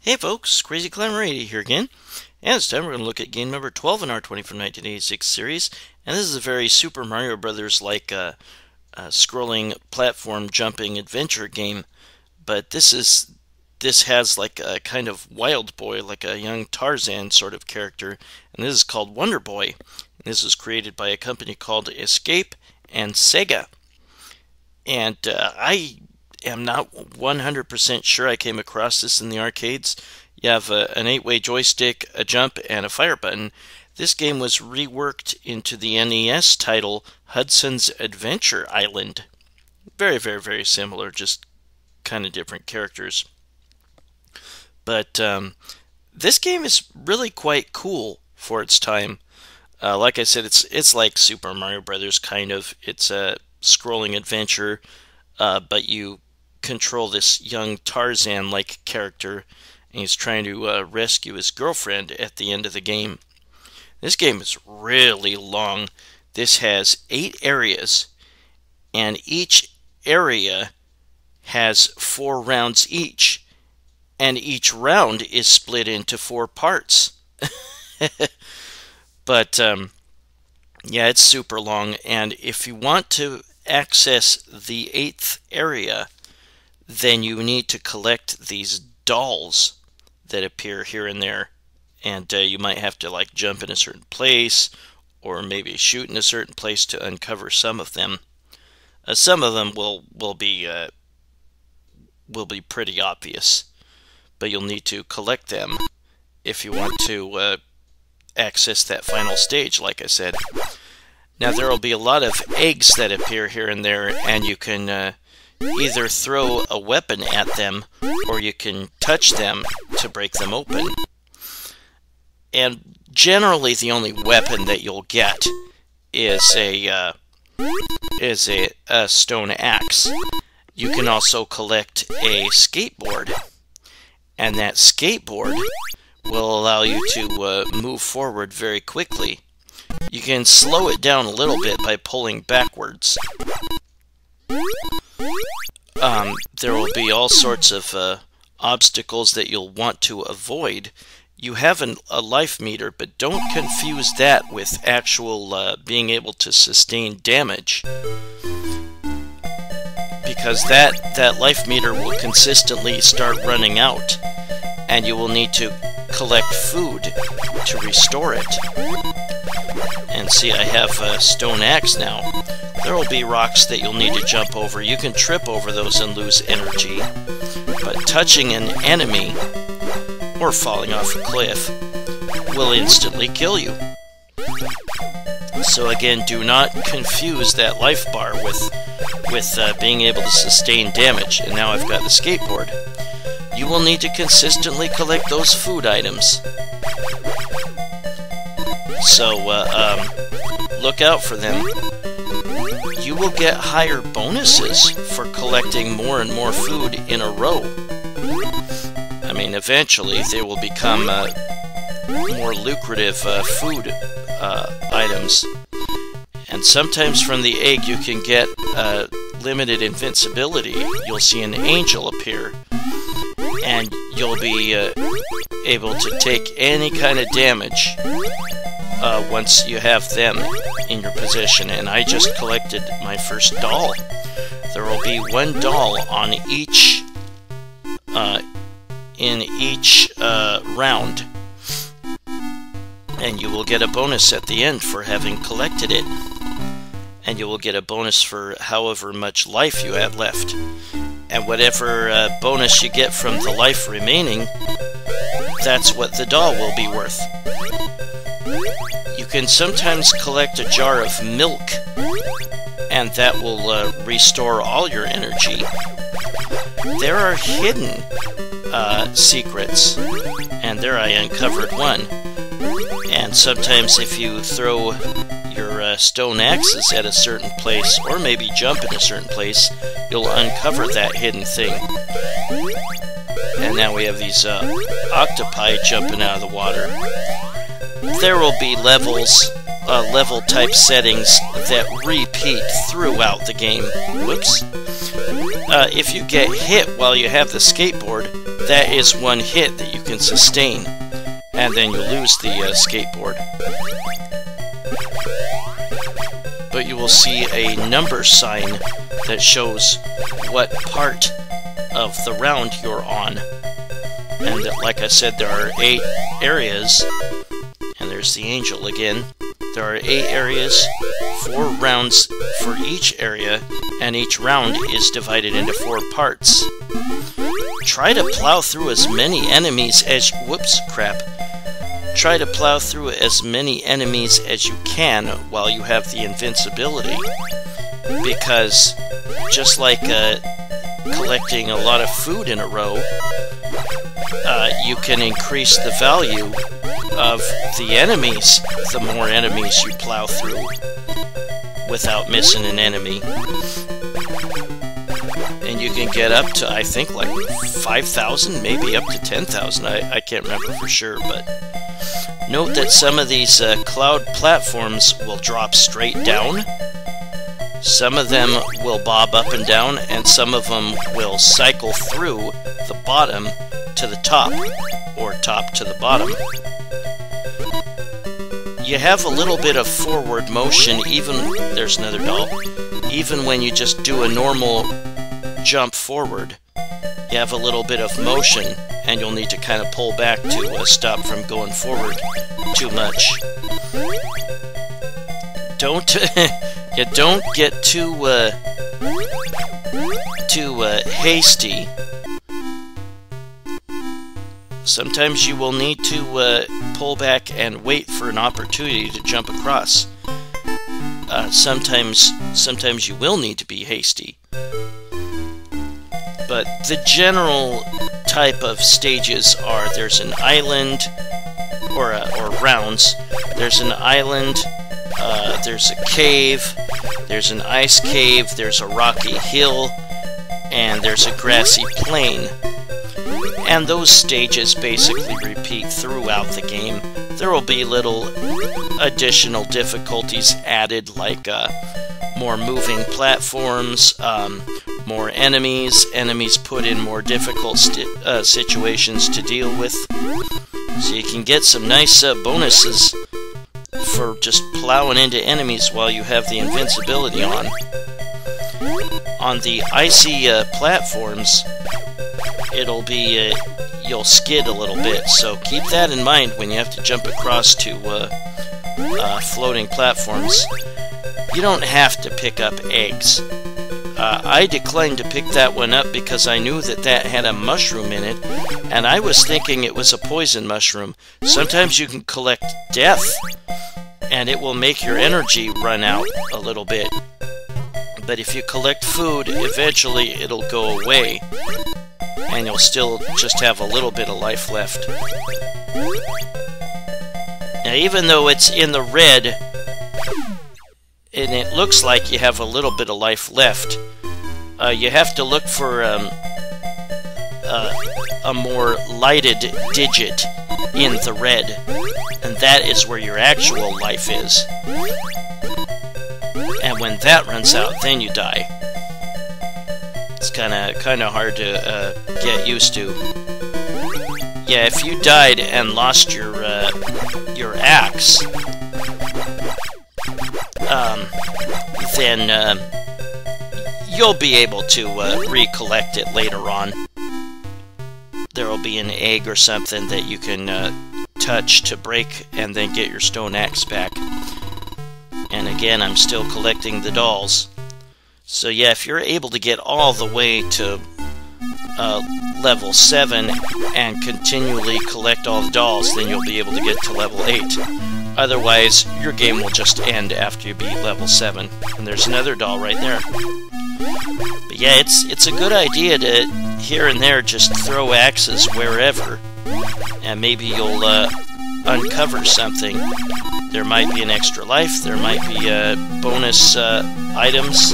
Hey folks, Crazy Climber 80 here again, and this time we're going to look at game number 12 in our 20 from 1986 series, and this is a very Super Mario Brothers-like scrolling platform jumping adventure game, but this has like a kind of wild boy, like a young Tarzan sort of character, and this is called Wonder Boy. This was created by a company called Escape and Sega, and I am not 100% sure I came across this in the arcades. You have an 8-way joystick, a jump, and a fire button. This game was reworked into the NES title Hudson's Adventure Island. Very, very, very similar, just kind of different characters. But this game is really quite cool for its time. Like I said, it's like Super Mario Brothers, kind of. It's a scrolling adventure, but you control this young Tarzan-like character, and he's trying to rescue his girlfriend at the end of the game. This game is really long. This has 8 areas, and each area has 4 rounds each, and each round is split into 4 parts. But yeah, it's super long, and if you want to access the 8th area, then you need to collect these dolls that appear here and there, and you might have to like jump in a certain place or maybe shoot in a certain place to uncover some of them. Some of them will be pretty obvious, but you'll need to collect them if you want to access that final stage, like I said. Now there will be a lot of eggs that appear here and there, and you can either throw a weapon at them, or you can touch them to break them open. And generally the only weapon that you'll get is a stone axe. You can also collect a skateboard, and that skateboard will allow you to move forward very quickly. You can slow it down a little bit by pulling backwards. There will be all sorts of obstacles that you'll want to avoid. You have a life meter, but don't confuse that with actual being able to sustain damage, because that life meter will consistently start running out, and you will need to collect food to restore it. And see, I have a stone axe now. There will be rocks that you'll need to jump over. You can trip over those and lose energy, but touching an enemy or falling off a cliff will instantly kill you. So again, do not confuse that life bar with being able to sustain damage. And now I've got the skateboard. You will need to consistently collect those food items. So look out for them. You will get higher bonuses for collecting more and more food in a row. I mean, eventually they will become more lucrative food items. And sometimes from the egg you can get limited invincibility. You'll see an angel appear, and you'll be able to take any kind of damage once you have them in your possession. And I just collected my first doll. There will be 1 doll on each in each round, and you will get a bonus at the end for having collected it, and you will get a bonus for however much life you have left. And whatever bonus you get from the life remaining, that's what the doll will be worth. You can sometimes collect a jar of milk, and that will restore all your energy. There are hidden secrets, and there I uncovered one. And sometimes if you throw your stone axes at a certain place, or maybe jump in a certain place, you'll uncover that hidden thing. And now we have these octopi jumping out of the water. There will be levels, level type settings that repeat throughout the game. Whoops. If you get hit while you have the skateboard, that is one hit that you can sustain, and then you lose the skateboard. But you will see a number sign that shows what part of the round you're on. And that, like I said, there are 8 areas, and there's the angel again. There are 8 areas, 4 rounds for each area, and each round is divided into 4 parts. Try to plow through as many enemies as... Whoops, crap. Try to plow through as many enemies as you can while you have the invincibility. Because, just like collecting a lot of food in a row, you can increase the value of the enemies the more enemies you plow through without missing an enemy. And you can get up to, I think, like 5,000, maybe up to 10,000. I can't remember for sure, but note that some of these cloud platforms will drop straight down. Some of them will bob up and down, and some of them will cycle through the bottom to the top, or top to the bottom. You have a little bit of forward motion, even... There's another doll. Even when you just do a normal jump forward, you have a little bit of motion, and you'll need to kind of pull back to stop from going forward too much. Don't you don't get too hasty. Sometimes you will need to pull back and wait for an opportunity to jump across. Sometimes you will need to be hasty. But the general type of stages are: there's an island, or rounds. There's an island. There's a cave. There's an ice cave. There's a rocky hill, and there's a grassy plain. And those stages basically repeat throughout the game. There will be little additional difficulties added, like more moving platforms, more enemies put in more difficult situations to deal with. So you can get some nice bonuses for just plowing into enemies while you have the invincibility on. On the icy platforms, it'll be, you'll skid a little bit, so keep that in mind when you have to jump across to floating platforms. You don't have to pick up eggs. I declined to pick that one up because I knew that that had a mushroom in it, and I was thinking it was a poison mushroom. Sometimes you can collect death, and it will make your energy run out a little bit. But if you collect food, eventually it'll go away, and you'll still just have a little bit of life left. Now, even though it's in the red, and it looks like you have a little bit of life left, you have to look for a more lighted digit in the red, and that is where your actual life is. And when that runs out, then you die. It's kind of hard to get used to. Yeah, if you died and lost your axe, then you'll be able to recollect it later on. There will be an egg or something that you can touch to break and then get your stone axe back. And again, I'm still collecting the dolls. So yeah, if you're able to get all the way to level 7 and continually collect all the dolls, then you'll be able to get to level 8. Otherwise, your game will just end after you beat level 7. And there's another doll right there. But yeah, it's a good idea to, here and there, just throw axes wherever. And maybe you'll uncover something. There might be an extra life, there might be bonus items.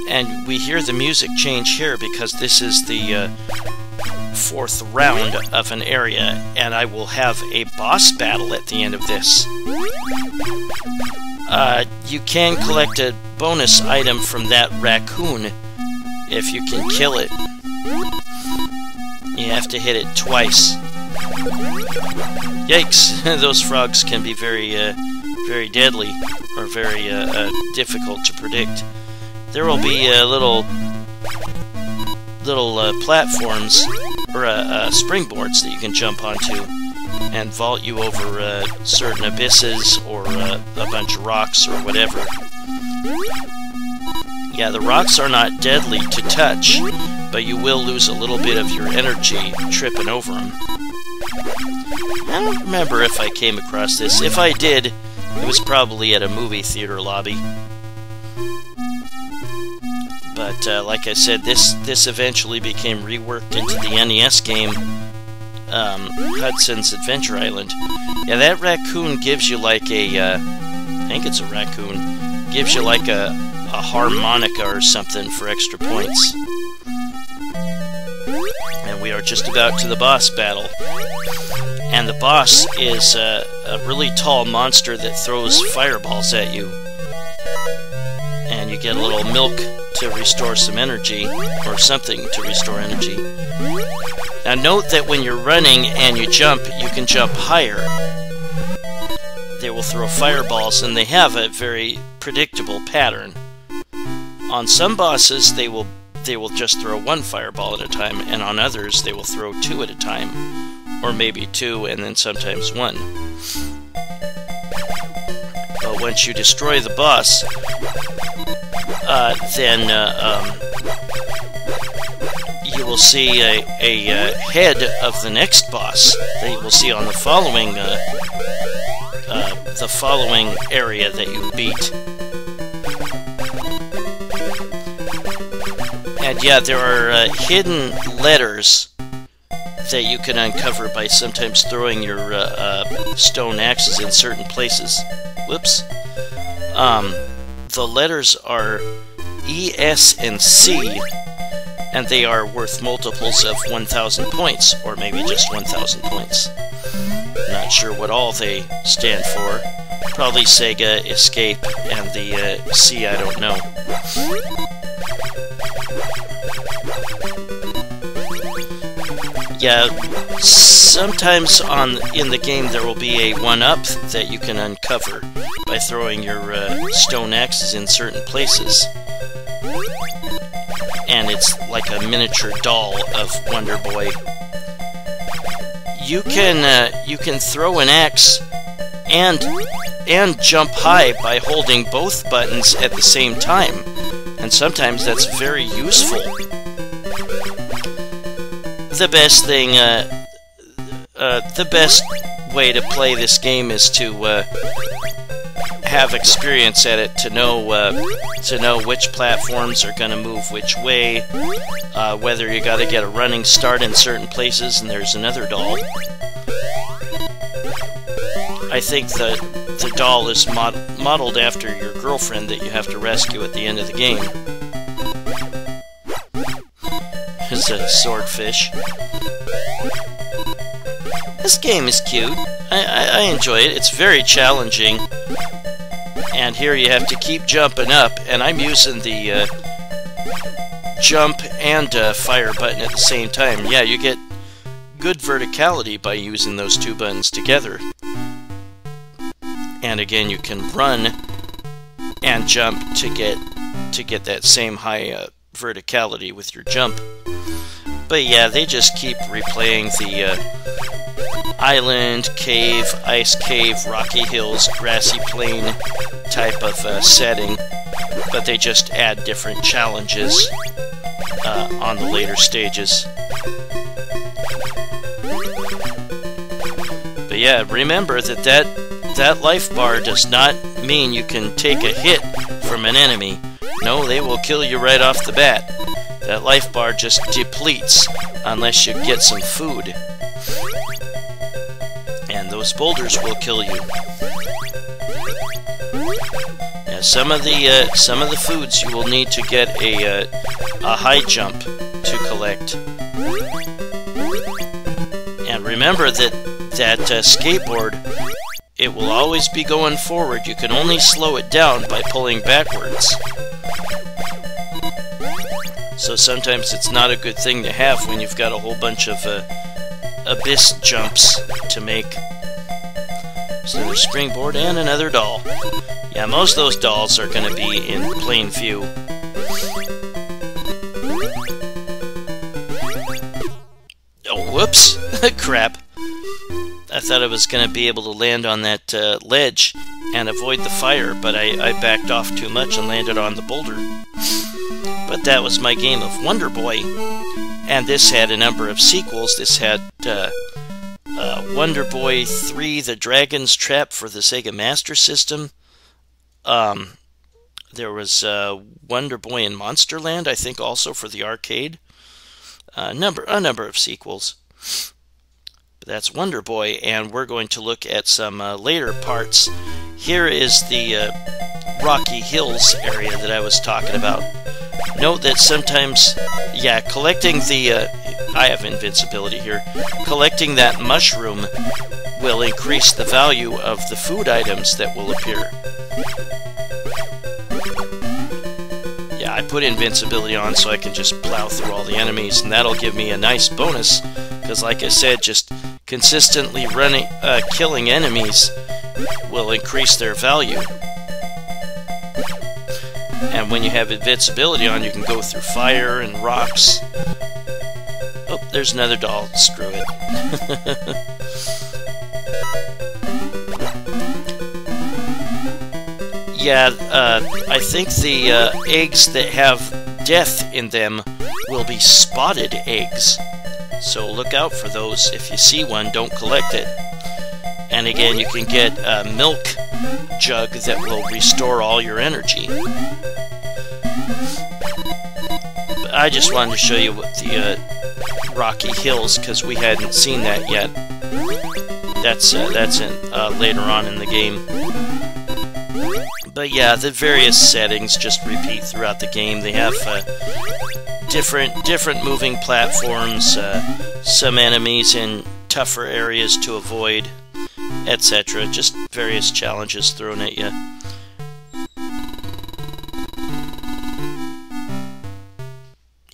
And we hear the music change here because this is the 4th round of an area, and I will have a boss battle at the end of this. You can collect a bonus item from that raccoon if you can kill it. You have to hit it twice. Yikes! Those frogs can be very, very deadly, or very difficult to predict. There will be little platforms, or springboards that you can jump onto and vault you over certain abysses or a bunch of rocks or whatever. Yeah, the rocks are not deadly to touch, but you will lose a little bit of your energy tripping over them. I don't remember if I came across this. If I did, it was probably at a movie theater lobby. But like I said, this eventually became reworked into the NES game, Hudson's Adventure Island. Yeah, that raccoon gives you like a, I think it's a raccoon, gives you like a harmonica or something for extra points. And we are just about to the boss battle. And the boss is a really tall monster that throws fireballs at you. And you get a little milk to restore some energy, or something to restore energy. Now note that when you're running and you can jump higher. They will throw fireballs, and they have a very predictable pattern. On some bosses, they will just throw one fireball at a time, and on others, they will throw two at a time. Or maybe two, and then sometimes one. But once you destroy the boss, then you will see a head of the next boss that you will see on the following area that you beat. And yeah, there are hidden letters that you can uncover by sometimes throwing your stone axes in certain places. Whoops. The letters are E, S, and C, and they are worth multiples of 1,000 points, or maybe just 1,000 points. Not sure what all they stand for. Probably Sega, Escape, and the C, I don't know. Yeah, sometimes in the game there will be a 1-up that you can uncover by throwing your stone axes in certain places. And it's like a miniature doll of Wonder Boy. You can throw an axe and jump high by holding both buttons at the same time, and sometimes that's very useful. The best thing, the best way to play this game is to have experience at it, to know which platforms are going to move which way, whether you got to get a running start in certain places, and there's another doll. I think the doll is modeled after your girlfriend that you have to rescue at the end of the game. It's a Swordfish. This game is cute. I enjoy it. It's very challenging. And here you have to keep jumping up, and I'm using the jump and fire button at the same time. Yeah, you get good verticality by using those two buttons together. And again, you can run and jump to get that same high verticality with your jump. But yeah, they just keep replaying the island, cave, ice cave, rocky hills, grassy plain type of setting, but they just add different challenges on the later stages. But yeah, remember that life bar does not mean you can take a hit from an enemy. No, they will kill you right off the bat. That life bar just depletes unless you get some food. And those boulders will kill you. Now, some of the foods you will need to get a high jump to collect. And remember that skateboard, it will always be going forward. You can only slow it down by pulling backwards. So sometimes it's not a good thing to have when you've got a whole bunch of abyss jumps to make. So there's springboard and another doll. Yeah, most of those dolls are going to be in plain view. Oh, whoops! Crap. I thought I was going to be able to land on that ledge and avoid the fire, but I backed off too much and landed on the boulder. But that was my game of Wonder Boy. And this had a number of sequels. This had Wonder Boy 3, The Dragon's Trap for the Sega Master System. There was Wonder Boy in Monsterland, I think, also for the arcade. A number of sequels. But that's Wonder Boy, and we're going to look at some later parts. Here is the Rocky Hills area that I was talking about. Note that sometimes, yeah, collecting the, I have invincibility here, collecting that mushroom will increase the value of the food items that will appear. Yeah, I put invincibility on so I can just plow through all the enemies, and that'll give me a nice bonus, because like I said, just consistently killing enemies will increase their value. And when you have invincibility on, you can go through fire and rocks. Oh, there's another doll. Screw it. Yeah, I think the eggs that have death in them will be spotted eggs. So look out for those. If you see one, don't collect it. And again, you can get a milk jug that will restore all your energy. But I just wanted to show you what the Rocky Hills, because we hadn't seen that yet. That's in later on in the game. But yeah, the various settings just repeat throughout the game. They have different moving platforms, some enemies in tougher areas to avoid, etc. Just various challenges thrown at you.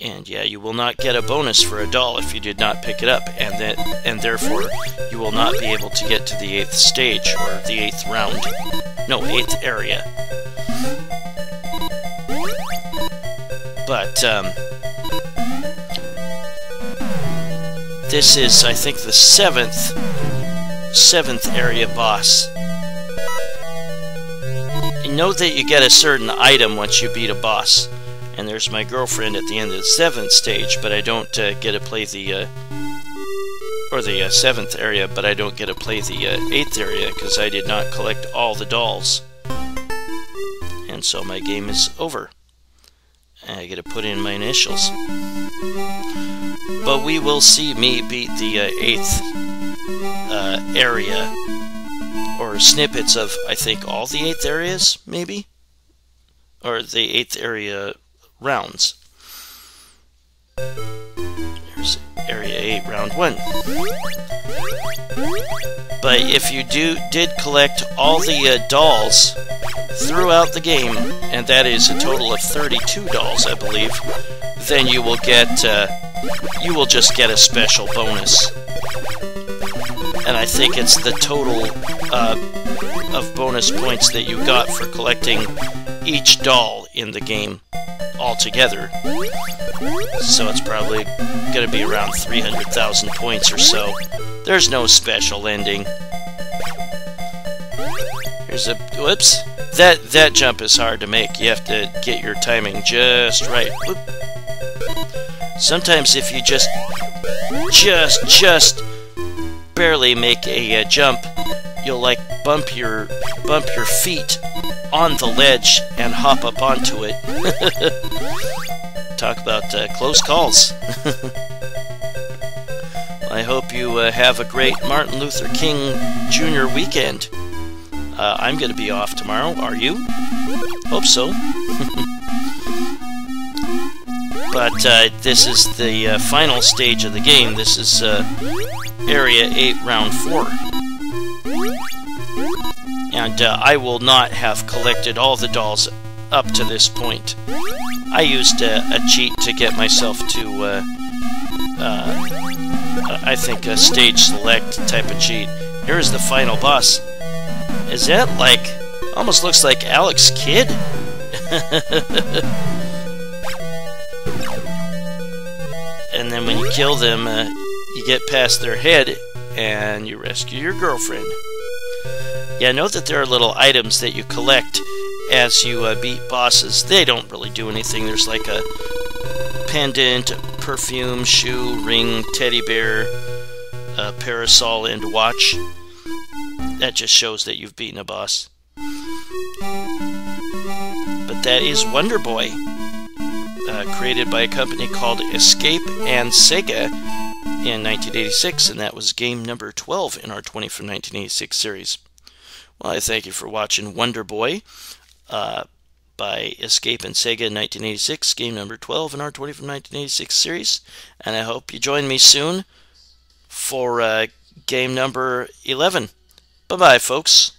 And yeah, you will not get a bonus for a doll if you did not pick it up, and therefore you will not be able to get to the 8th stage, or the 8th round. No, 8th area. But, this is, I think, the 7th area boss. You note that you get a certain item once you beat a boss. And there's my girlfriend at the end of the 7th stage, but I don't get to play the, or the 7th area, but I don't get to play the 8th area because I did not collect all the dolls. And so my game is over. And I get to put in my initials. But we will see me beat the 8th area, or snippets of, I think, all the 8th areas, maybe? Or the 8th area rounds. There's Area 8, Round 1. But if you did collect all the dolls throughout the game, and that is a total of 32 dolls, I believe, then you will just get a special bonus. And I think it's the total of bonus points that you got for collecting each doll in the game altogether. So it's probably going to be around 300,000 points or so. There's no special ending. Here's a... whoops. That jump is hard to make. You have to get your timing just right. Whoop. Sometimes if you just barely make a jump, you'll like bump your feet on the ledge and hop up onto it. Talk about close calls. I hope you have a great Martin Luther King Jr. weekend. I'm going to be off tomorrow. Are you? Hope so. But this is the final stage of the game. This is Area 8, Round 4. And I will not have collected all the dolls up to this point. I used a cheat to get myself to, I think, a stage select type of cheat. Here's the final boss. Is that like, almost looks like Alex Kidd? And then when you kill them, you get past their head and you rescue your girlfriend. Yeah, note that there are little items that you collect as you beat bosses. They don't really do anything. There's like a pendant, perfume, shoe, ring, teddy bear, a parasol, and watch. That just shows that you've beaten a boss. But that is Wonder Boy, created by a company called Escape and Sega in 1986, and that was game number 12 in our 20 from 1986 series. Well, I thank you for watching Wonder Boy by Escape and Sega in 1986, game number 12 in our 20 from 1986 series, and I hope you join me soon for game number 11. Bye-bye, folks.